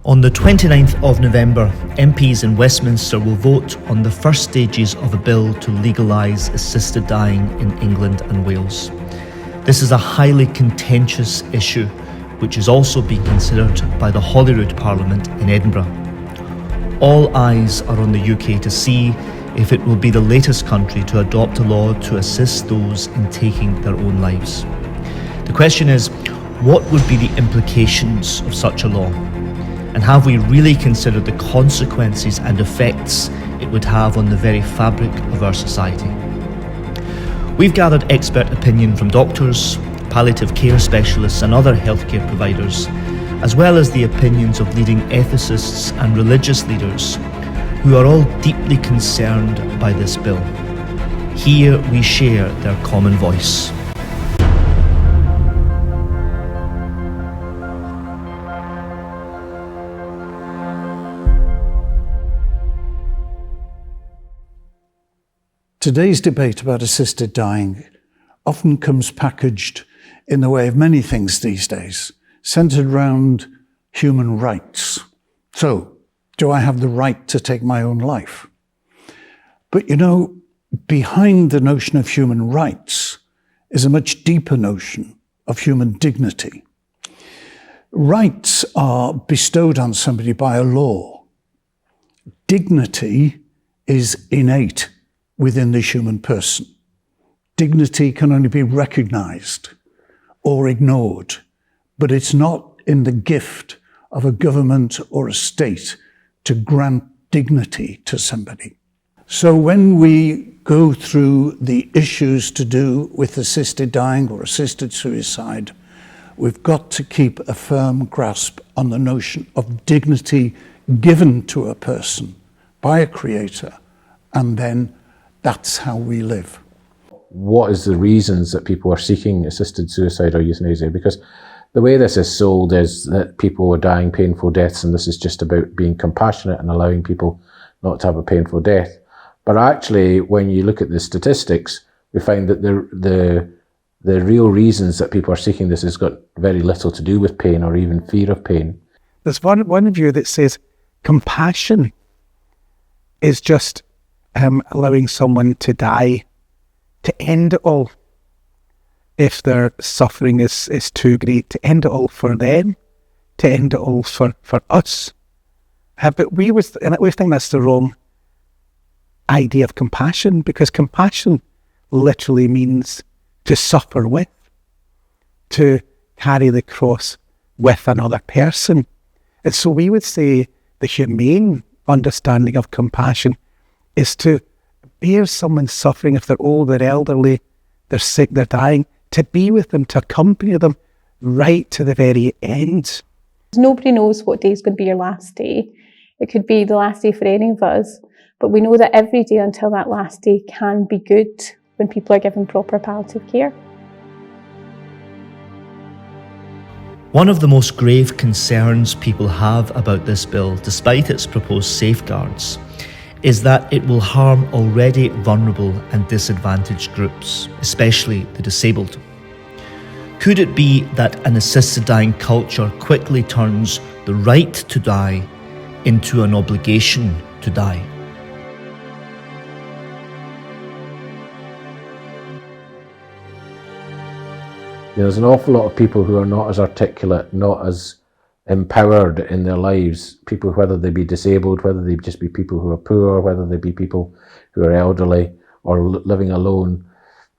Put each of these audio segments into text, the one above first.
On the 29th of November, MPs in Westminster will vote on the first stages of a bill to legalise assisted dying in England and Wales. This is a highly contentious issue, which is also being considered by the Holyrood Parliament in Edinburgh. All eyes are on the UK to see if it will be the latest country to adopt a law to assist those in taking their own lives. The question is, what would be the implications of such a law? And have we really considered the consequences and effects it would have on the very fabric of our society? We've gathered expert opinion from doctors, palliative care specialists and other healthcare providers, as well as the opinions of leading ethicists and religious leaders who are all deeply concerned by this bill. Here we share their common voice. Today's debate about assisted dying often comes packaged in the way of many things these days, centred around human rights. So, do I have the right to take my own life? But you know, behind the notion of human rights is a much deeper notion of human dignity. Rights are bestowed on somebody by a law. Dignity is innate within the human person. Dignity can only be recognised or ignored, but it's not in the gift of a government or a state to grant dignity to somebody. So when we go through the issues to do with assisted dying or assisted suicide, we've got to keep a firm grasp on the notion of dignity given to a person by a creator, and then that's how we live. What is the reasons that people are seeking assisted suicide or euthanasia? Because the way this is sold is that people are dying painful deaths and this is just about being compassionate and allowing people not to have a painful death. But actually, when you look at the statistics, we find that the real reasons that people are seeking this has got very little to do with pain or even fear of pain. There's one view that says compassion is just allowing someone to die, to end it all. If their suffering is too great, to end it all for them, to end it all for us. But we think that's the wrong idea of compassion, because compassion literally means to suffer with, to carry the cross with another person. And so we would say the humane understanding of compassion is to bear someone's suffering if they're old, they're elderly, they're sick, they're dying, to be with them, to accompany them right to the very end. Nobody knows what day is going to be your last day. It could be the last day for any of us, but we know that every day until that last day can be good when people are given proper palliative care. One of the most grave concerns people have about this bill, despite its proposed safeguards, is that it will harm already vulnerable and disadvantaged groups, especially the disabled. Could it be that an assisted dying culture quickly turns the right to die into an obligation to die? There's an awful lot of people who are not as articulate, not as empowered in their lives, people, whether they be disabled, whether they just be people who are poor, whether they be people who are elderly or living alone.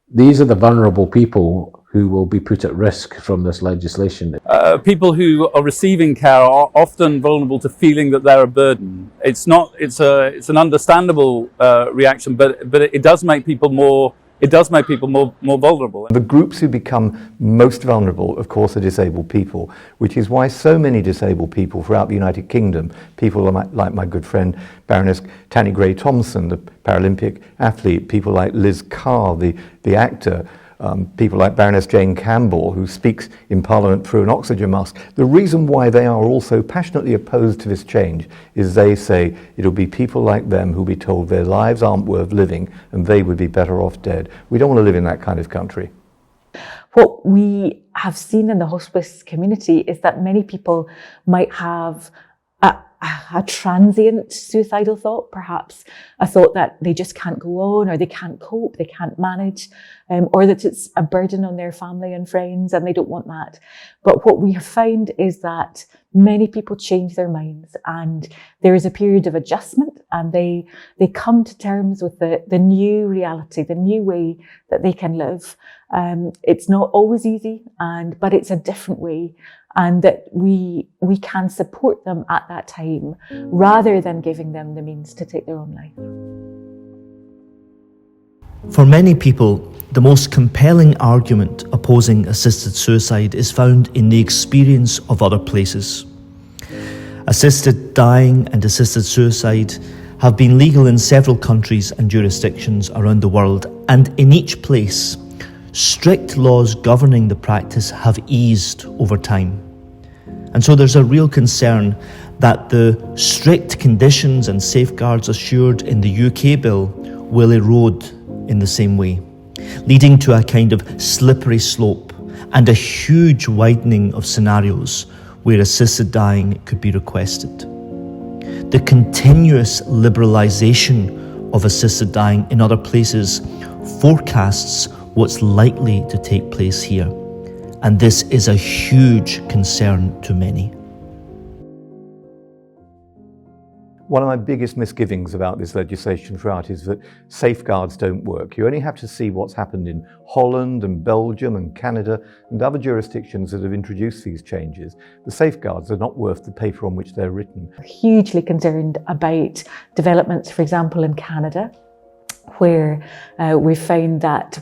These are the vulnerable people who will be put at risk from this legislation. People who are receiving care are often vulnerable to feeling that they're a burden. It's an understandable reaction, but it does make people more vulnerable. The groups who become most vulnerable, of course, are disabled people, which is why so many disabled people throughout the United Kingdom, people like my good friend Baroness Tanni Gray-Thompson, the Paralympic athlete, people like Liz Carr, the actor, people like Baroness Jane Campbell, who speaks in Parliament through an oxygen mask. The reason why they are also passionately opposed to this change is they say it'll be people like them who'll be told their lives aren't worth living and they would be better off dead. We don't want to live in that kind of country. What we have seen in the hospice community is that many people might have a transient suicidal thought, perhaps a thought that they just can't go on, or they can't cope, they can't manage, or that it's a burden on their family and friends and they don't want that. But what we have found is that many people change their minds, and there is a period of adjustment, and they come to terms with the new reality, the new way that they can live. It's not always easy, but it's a different way, and that we can support them at that time rather than giving them the means to take their own life. For many people, the most compelling argument opposing assisted suicide is found in the experience of other places. Assisted dying and assisted suicide have been legal in several countries and jurisdictions around the world, and in each place, strict laws governing the practice have eased over time. And so there's a real concern that the strict conditions and safeguards assured in the UK bill will erode in the same way, leading to a kind of slippery slope and a huge widening of scenarios where assisted dying could be requested. The continuous liberalisation of assisted dying in other places forecasts what's likely to take place here, and this is a huge concern to many. One of my biggest misgivings about this legislation throughout is that safeguards don't work. You only have to see what's happened in Holland and Belgium and Canada and other jurisdictions that have introduced these changes. The safeguards are not worth the paper on which they're written. We're hugely concerned about developments, for example, in Canada, where we found that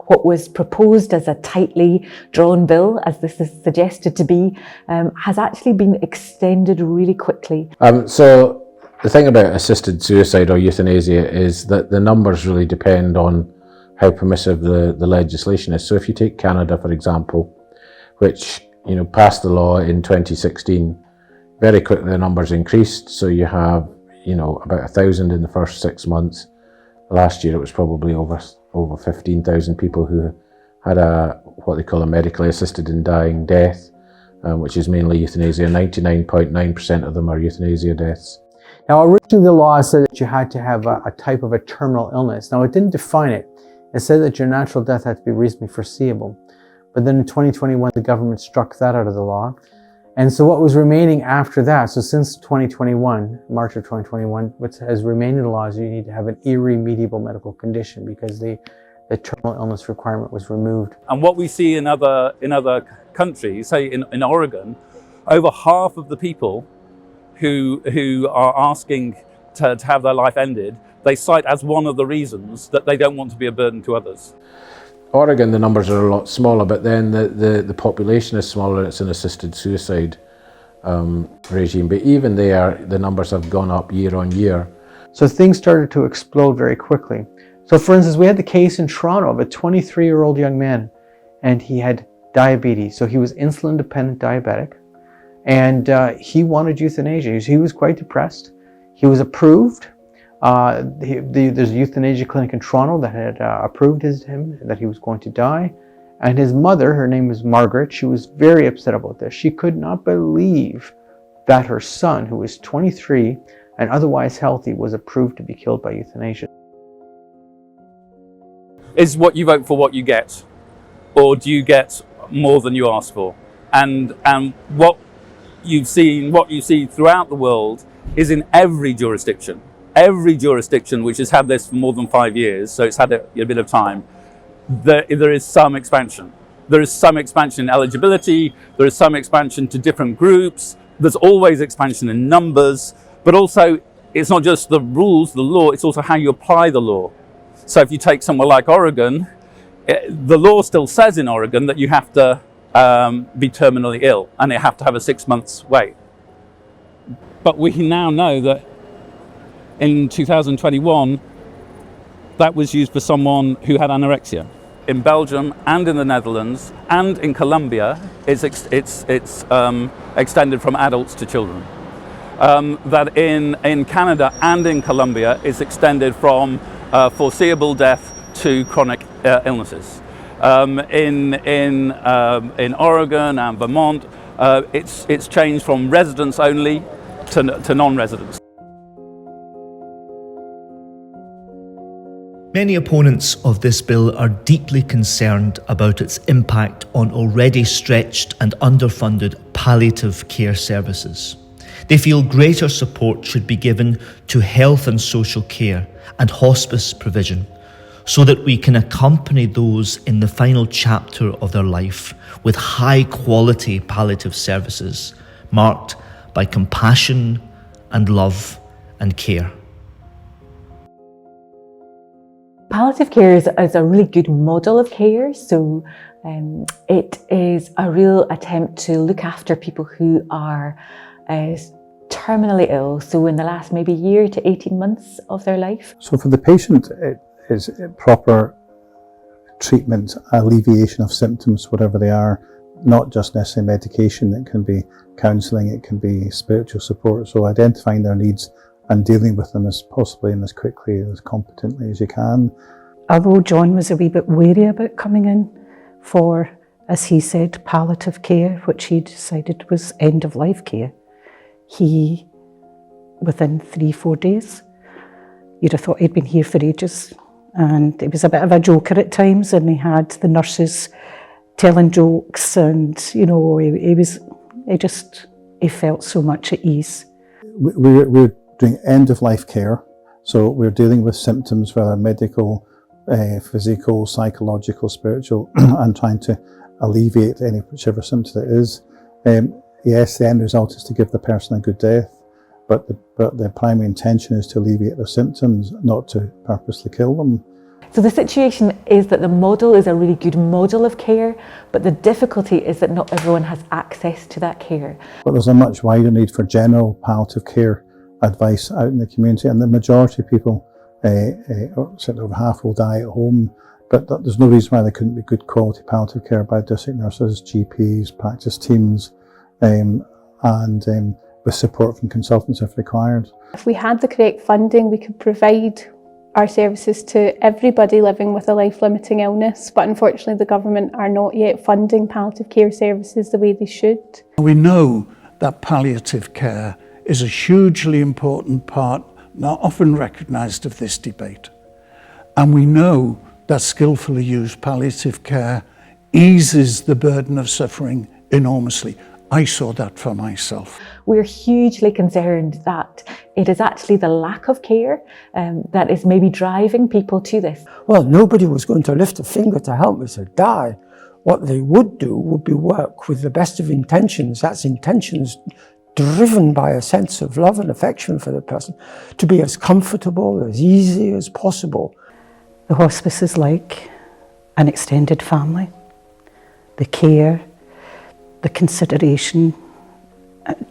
what was proposed as a tightly drawn bill, as this is suggested to be, has actually been extended really quickly. So the thing about assisted suicide or euthanasia is that the numbers really depend on how permissive the legislation is. So if you take Canada, for example, which passed the law in 2016, very quickly the numbers increased. So you have about 1,000 in the first 6 months. Last year it was probably over 15,000 people who had what they call a medically assisted in dying death, which is mainly euthanasia. 99.9% of them are euthanasia deaths. Now, originally the law said that you had to have a type of a terminal illness. Now, it didn't define it. It said that your natural death had to be reasonably foreseeable. But then in 2021, the government struck that out of the law. And so what was remaining after that, so since 2021, March of 2021, what has remained in the law is you need to have an irremediable medical condition, because the terminal illness requirement was removed. And what we see in other countries, say in Oregon, over half of the people who are asking to have their life ended, they cite as one of the reasons that they don't want to be a burden to others. Oregon, the numbers are a lot smaller, but then the population is smaller. It's an assisted suicide regime. But even there, the numbers have gone up year on year. So things started to explode very quickly. So for instance, we had the case in Toronto of a 23-year-old young man, and he had diabetes. So he was insulin-dependent diabetic, and he wanted euthanasia. He was quite depressed. He was approved. There's a euthanasia clinic in Toronto that had approved him, that he was going to die. And his mother, her name was Margaret, she was very upset about this. She could not believe that her son, who was 23 and otherwise healthy, was approved to be killed by euthanasia. Is what you vote for what you get? Or do you get more than you ask for? And what you see throughout the world is in every jurisdiction which has had this for more than 5 years, so it's had a bit of time, there is some expansion. There is some expansion in eligibility, there is some expansion to different groups, there's always expansion in numbers, but also it's not just the rules, the law, it's also how you apply the law. So if you take somewhere like Oregon, the law still says in Oregon that you have to be terminally ill and you have to have a 6 months wait. But we now know that in 2021, that was used for someone who had anorexia. In Belgium and in the Netherlands and in Colombia, it's extended from adults to children. That in Canada and in Colombia, it's extended from foreseeable death to chronic illnesses. In Oregon and Vermont, it's changed from residents only to non-residents. Many opponents of this bill are deeply concerned about its impact on already stretched and underfunded palliative care services. They feel greater support should be given to health and social care and hospice provision so that we can accompany those in the final chapter of their life with high-quality palliative services marked by compassion and love and care. Palliative care is a really good model of care. So it is a real attempt to look after people who are terminally ill. So in the last maybe year to 18 months of their life. So for the patient, it is proper treatment, alleviation of symptoms, whatever they are, not just necessarily medication. It can be counselling, it can be spiritual support. So identifying their needs and dealing with them as possibly and as quickly and as competently as you can. Although John was a wee bit wary about coming in for, as he said, palliative care, which he decided was end-of-life care, he, within 3-4 days, you'd have thought he'd been here for ages. And it was a bit of a joker at times, and he had the nurses telling jokes, and, you know, he felt so much at ease. We're doing end-of-life care, so we're dealing with symptoms, whether medical, physical, psychological, spiritual, and trying to alleviate any whichever symptom it is. Yes, the end result is to give the person a good death, but the primary intention is to alleviate their symptoms, not to purposely kill them. So the situation is that the model is a really good model of care, but the difficulty is that not everyone has access to that care. But there's a much wider need for general palliative care advice out in the community, and the majority of people, certainly over half, will die at home, but there's no reason why there couldn't be good quality palliative care by district nurses, GPs, practice teams, and with support from consultants if required. If we had the correct funding, we could provide our services to everybody living with a life-limiting illness, but unfortunately the government are not yet funding palliative care services the way they should. We know that palliative care is a hugely important part, not often recognised, of this debate. And we know that skillfully used palliative care eases the burden of suffering enormously. I saw that for myself. We're hugely concerned that it is actually the lack of care that is maybe driving people to this. Well, nobody was going to lift a finger to help me to die. What they would do would be work with the best of intentions. That's intentions driven by a sense of love and affection for the person, to be as comfortable, as easy as possible. The hospice is like an extended family. The care, the consideration,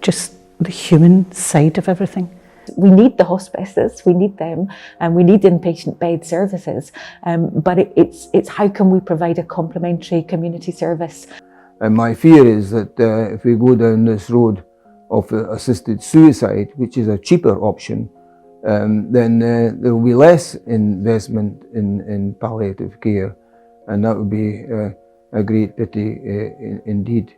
just the human side of everything. We need the hospices, we need them, and we need inpatient bed services, but it's how can we provide a complementary community service? And my fear is that if we go down this road of assisted suicide, which is a cheaper option, then there will be less investment in palliative care, and that would be a great pity indeed.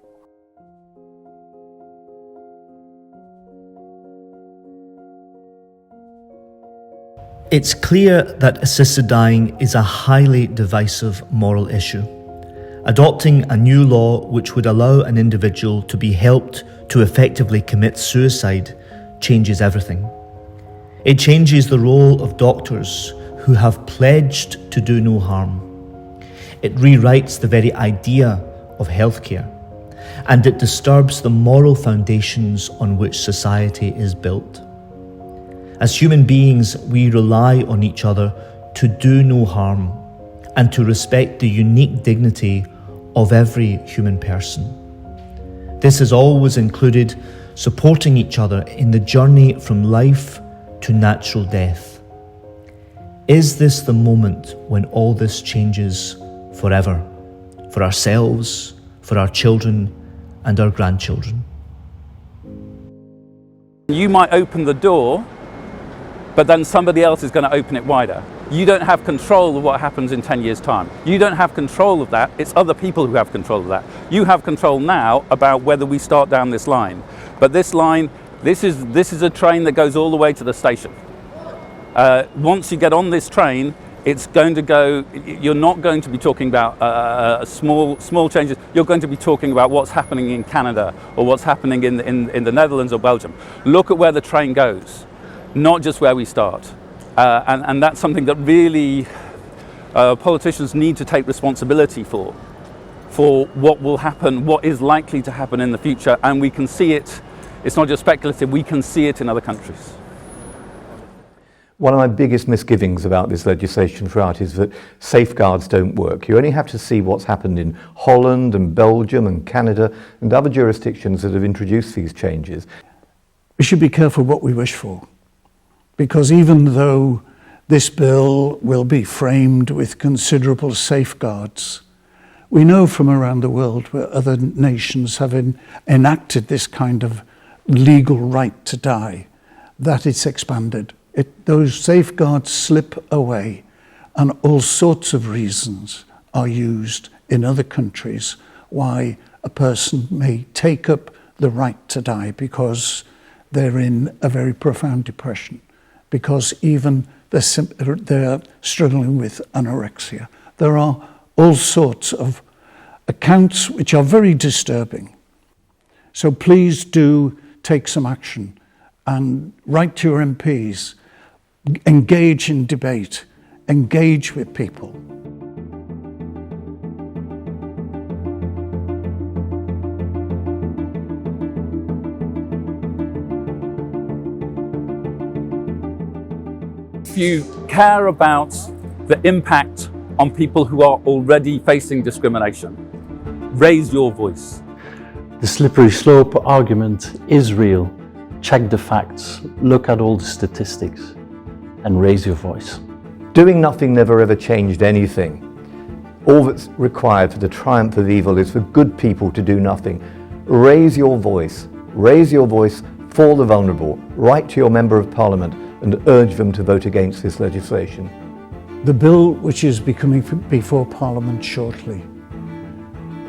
It's clear that assisted dying is a highly divisive moral issue. Adopting a new law which would allow an individual to be helped to effectively commit suicide changes everything. It changes the role of doctors who have pledged to do no harm. It rewrites the very idea of healthcare, and it disturbs the moral foundations on which society is built. As human beings, we rely on each other to do no harm and to respect the unique dignity of every human person. This has always included supporting each other in the journey from life to natural death. Is this the moment when all this changes forever, for ourselves, for our children and our grandchildren? You might open the door, but then somebody else is going to open it wider. You don't have control of what happens in 10 years' time. You don't have control of that. It's other people who have control of that. You have control now about whether we start down this line. But this line This is a train that goes all the way to the station. Once you get on this train, it's going to go, you're not going to be talking about small changes. You're going to be talking about what's happening in Canada or what's happening in the Netherlands or Belgium. Look at where the train goes, not just where we start. And that's something that really politicians need to take responsibility for what will happen, what is likely to happen in the future. And we can see it, it's not just speculative, we can see it in other countries. One of my biggest misgivings about this legislation throughout is that safeguards don't work. You only have to see what's happened in Holland and Belgium and Canada and other jurisdictions that have introduced these changes. We should be careful what we wish for, because even though this bill will be framed with considerable safeguards, we know from around the world where other nations have enacted this kind of legal right to die, that it's expanded. Those safeguards slip away, and all sorts of reasons are used in other countries why a person may take up the right to die, because they're in a very profound depression, because even they're struggling with anorexia. There are all sorts of accounts which are very disturbing. So please do take some action and write to your MPs. Engage in debate, engage with people. If you care about the impact on people who are already facing discrimination, raise your voice. The slippery slope argument is real. Check the facts, look at all the statistics, and raise your voice. Doing nothing never ever changed anything. All that's required for the triumph of evil is for good people to do nothing. Raise your voice for the vulnerable. Write to your Member of Parliament and urge them to vote against this legislation. The bill, which is coming before Parliament shortly,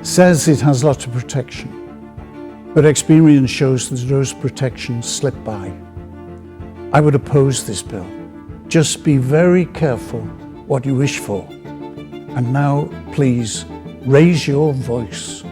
says it has lots of protection, but experience shows that those protections slip by. I would oppose this bill. Just be very careful what you wish for. And now, please, raise your voice.